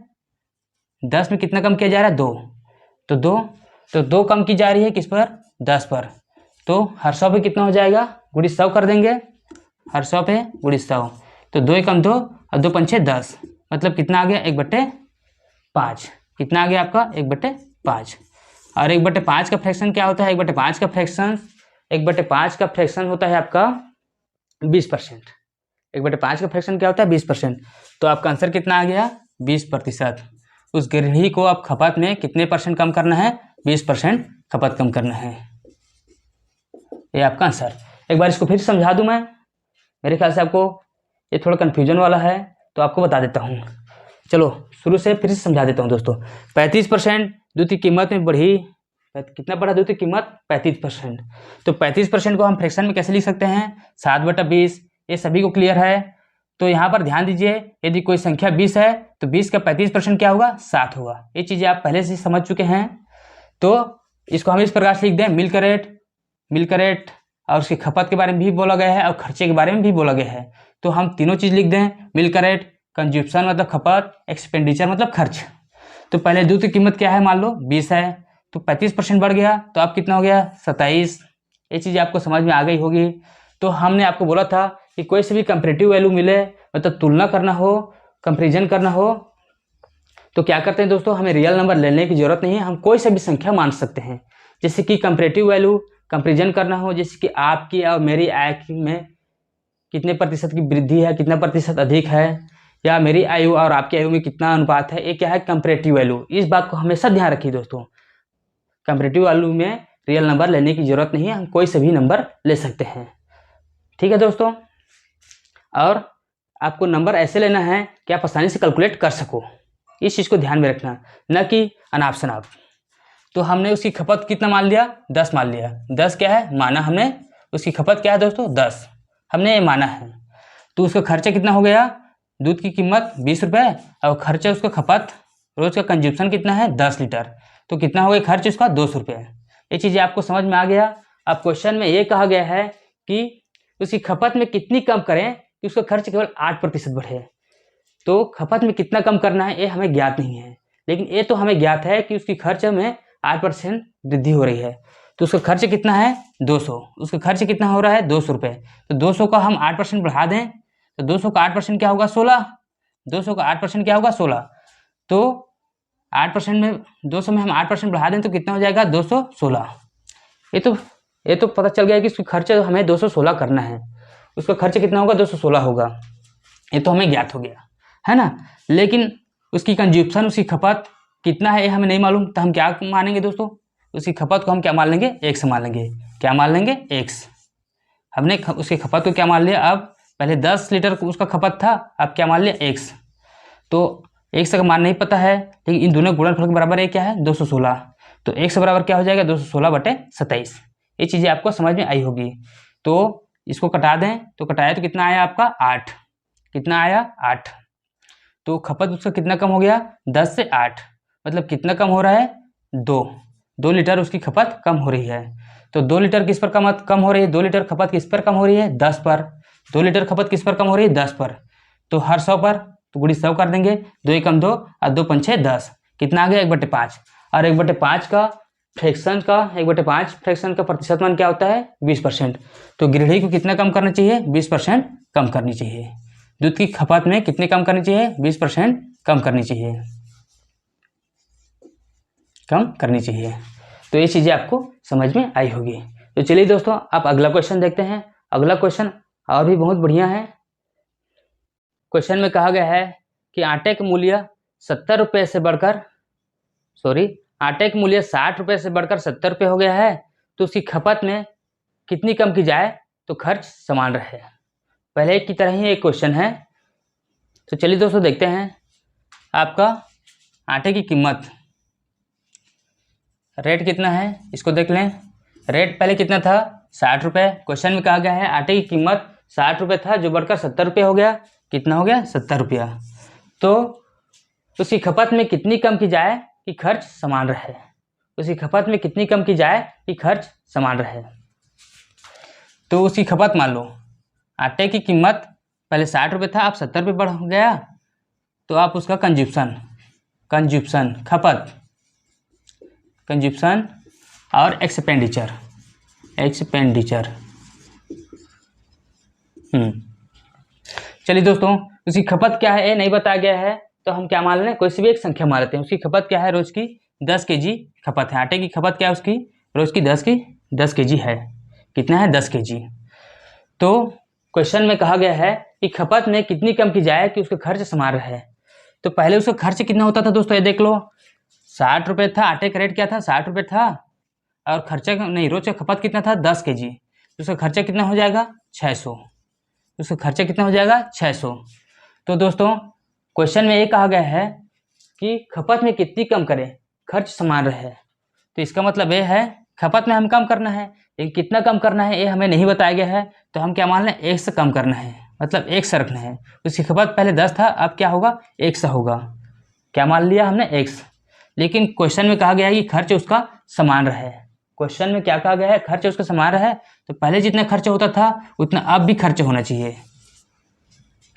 10 में कितना कम किया जा रहा है 2, तो 2 कम की जा रही है किस पर 10 पर। तो हर 100 पे कितना हो जाएगा गुड़ी 100 कर देंगे, हर 100 पे गुड़ी 100। तो 2 एकम 2 और 2 पंचे 10, मतलब कितना आ गया 1/5। कितना आ गया आपका 1/5। और 1/5 का फ्रैक्शन क्या होता है, 1/5 का फ्रैक्शन, 1/5 का फ्रैक्शन होता है आपका 20%। 1/5 का फ्रैक्शन क्या होता है 20%। तो आपका आंसर कितना आ गया 20%। उस गिरहड़ी को आप खपत में कितने परसेंट कम करना है, 20% खपत कम करना है। ये आपका आंसर। एक बार इसको फिर समझा दूं मैं, मेरे ख्याल से आपको ये थोड़ा कन्फ्यूजन वाला है तो आपको बता देता हूँ। चलो शुरू से फिर से समझा देता हूँ दोस्तों। 35% दूध की कीमत में बढ़ी, कितना बढ़ा दूध की कीमत 35%। तो 35% को हम फ्रैक्शन में कैसे लिख सकते हैं 7/20। ये सभी को क्लियर है। तो यहाँ पर ध्यान दीजिए, यदि कोई संख्या 20 है तो 20 का 35% क्या होगा 7 होगा। ये चीज़ें आप पहले से समझ चुके हैं। तो इसको हम इस प्रकार से लिख दें, मिल्क रेट और उसकी खपत के बारे में भी बोला गया है और खर्चे के बारे में भी बोला गया है। तो हम तीनों चीज़ लिख दें, मिल्क रेट, कंज्यूप्शन मतलब खपत, एक्सपेंडिचर मतलब खर्च। तो पहले दूध की कीमत क्या है, मान लो 20 है, तो 35% बढ़ गया तो अब कितना हो गया 27। ये चीज़ आपको समझ में आ गई होगी। तो हमने आपको बोला था कि कोई से भी कंपैरेटिव वैल्यू मिले, मतलब तुलना करना हो, कंपैरिजन करना हो, तो क्या करते हैं दोस्तों, हमें रियल नंबर लेने की जरूरत नहीं है, हम कोई से भी संख्या मान सकते हैं। जैसे कि कंपैरेटिव वैल्यू कंपैरिजन करना हो, जैसे कि आपकी और मेरी आय में कितने प्रतिशत की वृद्धि है, कितना प्रतिशत अधिक है, या मेरी आयु और आपकी आयु में कितना अनुपात है, ये क्या है कंपैरेटिव वैल्यू। इस बात को हमेशा ध्यान रखिए दोस्तों, कंपैरेटिव वैल्यू में रियल नंबर लेने की जरूरत नहीं है, हम कोई से भी नंबर ले सकते हैं। ठीक है दोस्तों, और आपको नंबर ऐसे लेना है कि आप आसानी से कैलकुलेट कर सको, इस चीज़ को ध्यान में रखना, न कि अनाप शनाप। तो हमने उसकी खपत कितना मान लिया 10 मान लिया, 10 क्या है माना हमने, उसकी खपत क्या है दोस्तों 10 हमने ये माना है। तो उसका खर्चा कितना हो गया, दूध की कीमत 20 रुपये और खर्चा उसका खपत रोज का कंज्यूप्शन कितना है 10 लीटर, तो कितना हो गया खर्च उसका 200 रुपये। ये चीज़ें आपको समझ में आ गया। अब क्वेश्चन में ये कहा गया है कि उसकी खपत में कितनी कम करें कि उसका खर्च केवल 8% बढ़े। तो खपत में कितना कम करना है ये हमें ज्ञात नहीं है, लेकिन ये तो हमें ज्ञात है कि उसकी खर्च में 8% वृद्धि हो रही है। तो उसका खर्च कितना है 200, उसका खर्च कितना हो रहा है 200 रुपये। तो 200 का हम 8% बढ़ा दें तो 200 का 8% क्या होगा 16, 200 का 8% क्या होगा 16। तो 8% में 200 में हम 8% बढ़ा दें तो कितना हो जाएगा 216। ये तो पता चल गया कि उसका खर्च हमें 216 करना है। उसका खर्च कितना होगा? 216 होगा। ये तो हमें ज्ञात हो गया, है ना। लेकिन उसकी कंज्यूप्शन, उसकी खपत कितना है ये हमें नहीं मालूम, तो हम क्या मानेंगे दोस्तों? उसकी खपत को हम क्या मान लेंगे? एक्स मान लेंगे। क्या मान लेंगे? एक्स। हमने उसकी खपत को क्या मान लिया? अब पहले 10 लीटर उसका खपत था, अब क्या मान लिया? एक्स। तो एक्स का मान नहीं पता है, लेकिन इन दोनों गुणनफल के बराबर ये क्या है? 216। तो एक्स बराबर क्या हो जाएगा? 216/27। ये चीज़ें आपको समझ में आई होगी। तो इसको कटा दें, तो कटाया तो कितना आया आपका? 8। कितना आया? 8। तो खपत उसका कितना कम हो गया? 10 से 8, मतलब कितना कम हो रहा है? 2 लीटर उसकी खपत कम हो रही है। तो 2 लीटर किस पर कम हो रही है? 2 लीटर खपत किस पर कम हो रही है? 10 पर। 2 लीटर खपत किस पर कम हो रही है? 10 पर। तो हर 100 पर तो गुणी 100 कर देंगे। 2 एकम 2 और 2 पंछे 10। कितना आ गया? 1/5। और 1/5 का फ्रैक्शन का 1/5 फ्रैक्शन का प्रतिशत मान क्या होता है? 20%। तो गृहिणी को कितना कम करना चाहिए? 20% कम करनी चाहिए। दूध की खपत में कितनी कम करनी चाहिए? 20% कम करनी चाहिए, कम करनी चाहिए। तो ये चीज़ें आपको समझ में आई होगी। तो चलिए दोस्तों, आप अगला क्वेश्चन देखते हैं। अगला क्वेश्चन और भी बहुत बढ़िया है। क्वेश्चन में कहा गया है कि आटे का मूल्य 70 रुपये से बढ़कर आटे का मूल्य 60 रुपये से बढ़कर 70 रुपये हो गया है, तो उसकी खपत में कितनी कम की जाए तो खर्च समान रहे। पहले की तरह ही एक क्वेश्चन है। तो चलिए दोस्तों देखते हैं। आपका आटे की कीमत, रेट कितना है इसको देख लें। रेट पहले कितना था? 60 रुपये। क्वेश्चन में कहा गया है आटे की कीमत 60 रुपये था, जो बढ़कर 70 रुपये हो गया। कितना हो गया? 70 रुपया। तो उसकी खपत में कितनी कम की जाए कि खर्च समान रहे। उसकी खपत में कितनी कम की जाए कि खर्च समान रहे। तो उसकी खपत मान लो, आटे की कीमत पहले 60 रुपये था, अब 70 रुपये बढ़ गया। तो आप उसका कंज्यूप्शन खपत, कंज्यूप्शन और एक्सपेंडिचर चलिए दोस्तों, उसकी खपत क्या है ये नहीं बताया गया है, तो हम क्या मान लें? कोई सी भी एक संख्या मान लेते हैं। उसकी खपत क्या है? रोज की 10 kg खपत है। आटे की खपत क्या है उसकी? रोज की 10 kg है। कितना है? 10 kg। तो क्वेश्चन में कहा गया है कि खपत में कितनी कम की जाए कि उसका खर्च समान रहे। तो पहले उसका खर्च कितना होता था दोस्तों? ये देख लो, 60 रुपये था। आटे का रेट क्या था? 60 रुपये था। और खर्चा नहीं, रोज का खपत कितना था? 10 kg। तो उसका खर्चा कितना हो जाएगा? 600। उसका खर्चा कितना हो जाएगा? 600। तो दोस्तों क्वेश्चन में ये कहा गया है कि खपत में कितनी कम करें खर्च समान रहे। तो इसका मतलब ये है खपत में हम कम करना है, लेकिन कितना कम करना है ये हमें नहीं बताया गया है। तो हम क्या मान लें? 1 से कम करना है, मतलब 1 से रखना है। उसकी खपत पहले 10 था, अब क्या होगा? 1 से होगा। क्या मान लिया हमने? 1। लेकिन क्वेश्चन में कहा गया है कि खर्च उसका समान रहे। क्वेश्चन में क्या कहा गया है? खर्च उसका समान रहे। तो पहले जितना खर्च होता था उतना अब भी खर्च होना चाहिए,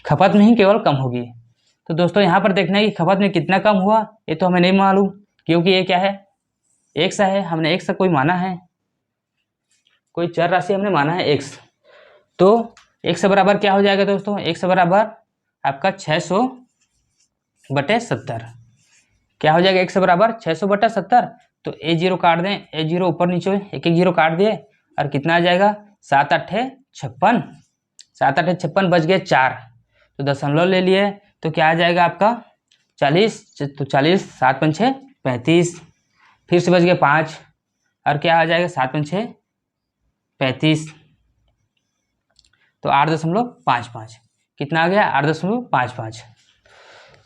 खपत में ही केवल कम होगी। तो दोस्तों यहाँ पर देखना है कि खपत में कितना कम हुआ, ये तो हमें नहीं मालूम, क्योंकि ये क्या है? 1 है। हमने 1 कोई माना है, कोई चर राशि हमने माना है 1। तो 1 बराबर क्या हो जाएगा दोस्तों? 1 बराबर आपका 600/70। क्या हो जाएगा? 1 बराबर 600/70। तो A0 काट दें, A0 ऊपर नीचे 1 0 काट दिए, और कितना आ जाएगा? 7 8 56। 7 8 56 बच गए 4। तो दशमलव ले लिए, तो क्या आ जाएगा आपका? 40। तो 40, 7 5 35। फिर से बच गए 5, और क्या आ जाएगा? 7 5 35। तो 8.55। कितना आ गया? 8.55।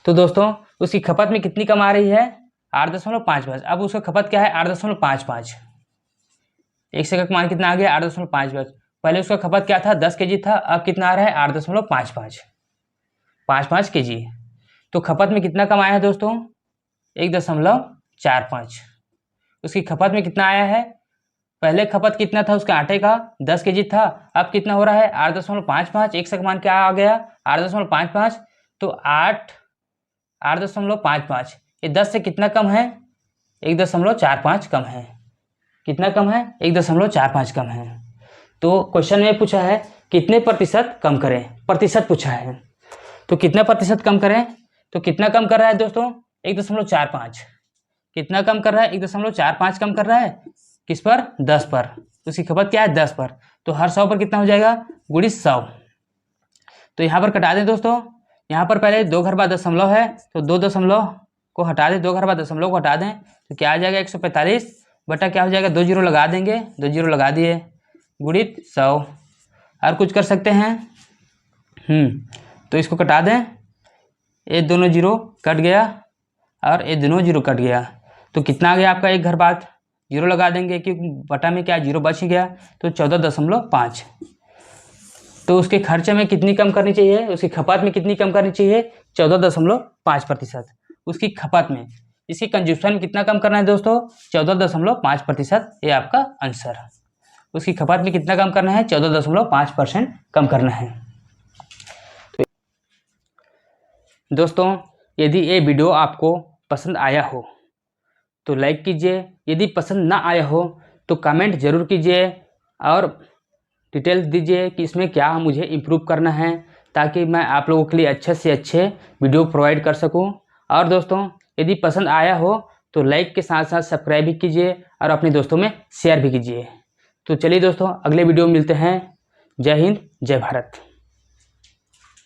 तो दोस्तों उसकी खपत में कितनी कम आ रही है? 8.55। अब उसका खपत क्या है? 8.55। 1 से का मान कितना आ गया? 8.55। पहले उसका खपत क्या था? 10 kg था, अब कितना आ रहा है? 8.55 kg। तो खपत में कितना कम आया है दोस्तों? 1.45। उसकी खपत में कितना आया है? पहले खपत कितना था उसका? आटे का 10 kg था, अब कितना हो रहा है? 8.55। 1 से का मान क्या आ गया? 8.55। तो 8.55, ये 10 से कितना कम है? 1.45 कम है। कितना कम है? 1.45 कम है। तो क्वेश्चन में पूछा है कितने प्रतिशत कम करें, प्रतिशत पूछा है। तो कितना प्रतिशत कम करें? तो कितना कम कर रहा है दोस्तों? 1.45। कितना कम कर रहा है? 1.45 कम कर रहा है। किस पर? 10 पर। उसकी खपत क्या है? 10 पर। तो हर 100 पर कितना हो जाएगा? गुणित 100। तो यहाँ पर कटा दें दोस्तों, यहाँ पर पहले 2 घर बाद दशमलव है तो 2 दशमलव को हटा दें, 2 घर बाद दशमलव को हटा दें तो क्या आ जाएगा? 145 बटा क्या हो जाएगा? 2 जीरो लगा देंगे, 2 जीरो लगा दिए, गुणित 100। और कुछ कर सकते हैं? तो इसको कटा दें, ये दोनों जीरो कट गया और ये दोनों जीरो कट गया, तो कितना आ गया आपका? 1 घर बाद जीरो लगा देंगे क्योंकि बटा में क्या जीरो बच ही गया, तो 14.5। तो उसके खर्चे में कितनी कम करनी चाहिए? उसकी खपत में कितनी कम करनी चाहिए? 14.5%। उसकी खपत में, इसकी कंजप्शन में कितना कम करना है दोस्तों? 14.5%। ये आपका आंसर है। उसकी खपत में कितना कम करना है? 14.5% कम करना है। तो दोस्तों यदि ये वीडियो आपको पसंद आया हो तो लाइक कीजिए, यदि पसंद ना आया हो तो कमेंट ज़रूर कीजिए और डिटेल्स दीजिए कि इसमें क्या मुझे इम्प्रूव करना है, ताकि मैं आप लोगों के लिए अच्छे से अच्छे वीडियो प्रोवाइड कर सकूं। और दोस्तों यदि पसंद आया हो तो लाइक के साथ साथ सब्सक्राइब भी कीजिए और अपने दोस्तों में शेयर भी कीजिए। तो चलिए दोस्तों, अगले वीडियो में मिलते हैं। जय हिंद, जय भारत।